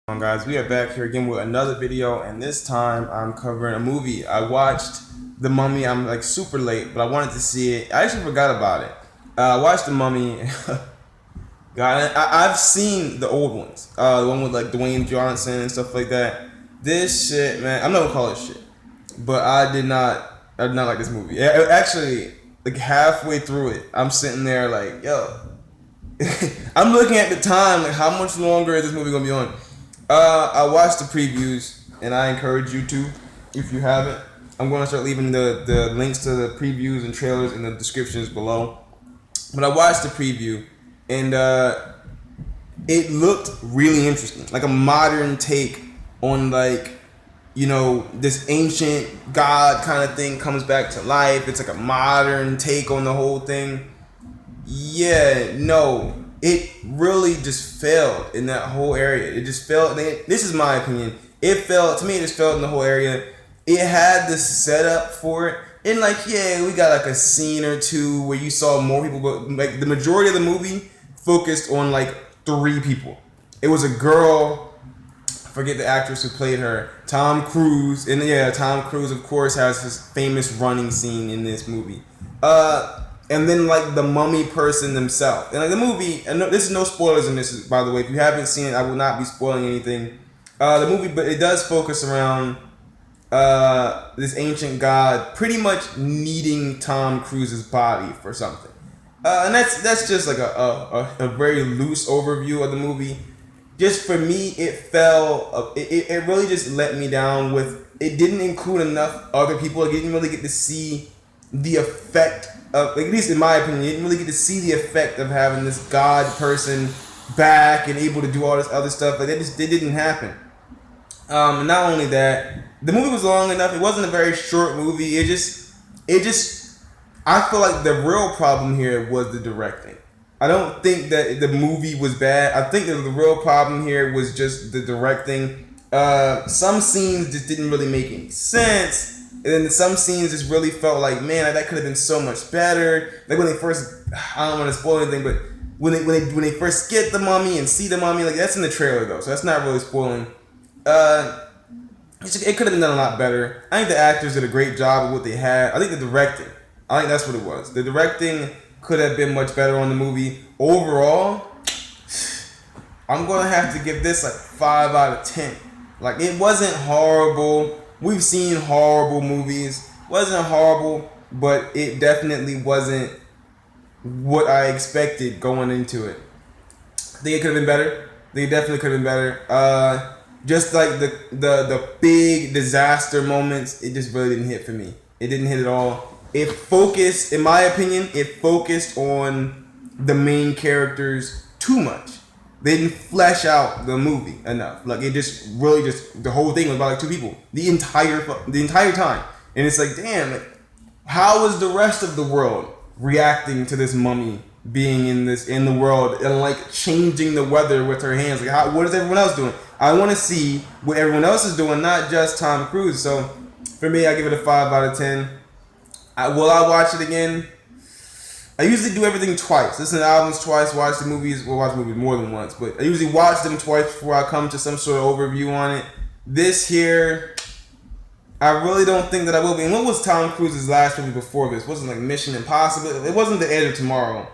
Guys, we are back here again with another video, and this time I'm covering a movie. I watched The Mummy. I'm like super late, but I wanted to see it. I actually forgot about it. I watched The Mummy. God, I've seen the old ones, the one with like Dwayne Johnson and stuff like that. This shit, man, I'm not gonna call it shit, but I did not like this movie. Actually, like halfway through it, I'm sitting there like, yo, I'm looking at the time, like how much longer is this movie gonna be on? I watched the previews, and I encourage you to, if you haven't. I'm going to start leaving the links to the previews and trailers in the descriptions below. But I watched the preview, and it looked really interesting, like a modern take on this ancient god kind of thing comes back to life. It's like a modern take on the whole thing. Yeah, no, it really just failed in that whole area. It just failed. This is my opinion. It failed to me. It just failed in the whole area. It had the setup for it, and yeah, we got like a scene or two where you saw more people, but like the majority of the movie focused on like three people. It was a girl. I forget the actress who played her. Tom Cruise, and yeah, Tom Cruise of course has his famous running scene in this movie. And then like the mummy person themselves, and like the movie. And this is no spoilers in this, by the way. If you haven't seen it, I will not be spoiling anything. The movie, but it does focus around this ancient god pretty much needing Tom Cruise's body for something, and that's just like a very loose overview of the movie. Just for me, it fell. It really just let me down. With it didn't include enough other people. Like, you didn't really get to see the effect of, like, at least in my opinion, you didn't really get to see the effect of having this god person back and able to do all this other stuff. Like, it didn't happen. Not only that, the movie was long enough. It wasn't a very short movie. It just, I feel like the real problem here was the directing. I don't think that the movie was bad. I think that the real problem here was just the directing. Some scenes just didn't really make any sense. And then some scenes just really felt like, man, that could have been so much better. Like when they first, I don't want to spoil anything, but when they first get the mummy and see the mummy, like that's in the trailer though, so that's not really spoiling. It could have been done a lot better. I think the actors did a great job of what they had. I think the directing, I think that's what it was. The directing could have been much better on the movie. Overall, I'm gonna have to give this like 5 out of 10. Like, it wasn't horrible. We've seen horrible movies. Wasn't horrible, but it definitely wasn't what I expected going into it. I think it could have been better. I think it definitely could have been better. Just like the big disaster moments, it just really didn't hit for me. It didn't hit at all. It focused, in my opinion, on the main characters too much. They didn't flesh out the movie enough. Like, it just really the whole thing was about like two people the entire time, and it's like, damn, like, how is the rest of the world reacting to this mummy being in the world and like changing the weather with her hands? Like, what is everyone else doing? I want to see what everyone else is doing, not just Tom Cruise. So for me, I give it a 5 out of 10. Will I watch it again? I usually do everything twice. Listen to albums twice, watch the movies. Well, watch movies more than once, but I usually watch them twice before I come to some sort of overview on it. This here, I really don't think that I will be. And what was Tom Cruise's last movie before this? Wasn't like Mission Impossible. It wasn't The Edge of Tomorrow.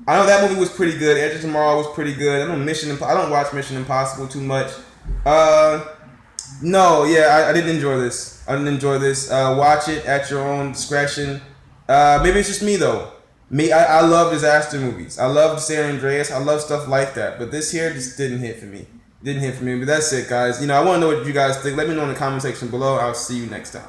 I know that movie was pretty good. Edge of Tomorrow was pretty good. I don't watch Mission Impossible too much. No, yeah, I didn't enjoy this. Watch it at your own discretion. Maybe it's just me though. I love disaster movies. I love San Andreas. I love stuff like that. But this here just didn't hit for me. But that's it, guys. I want to know what you guys think. Let me know in the comment section below. I'll see you next time.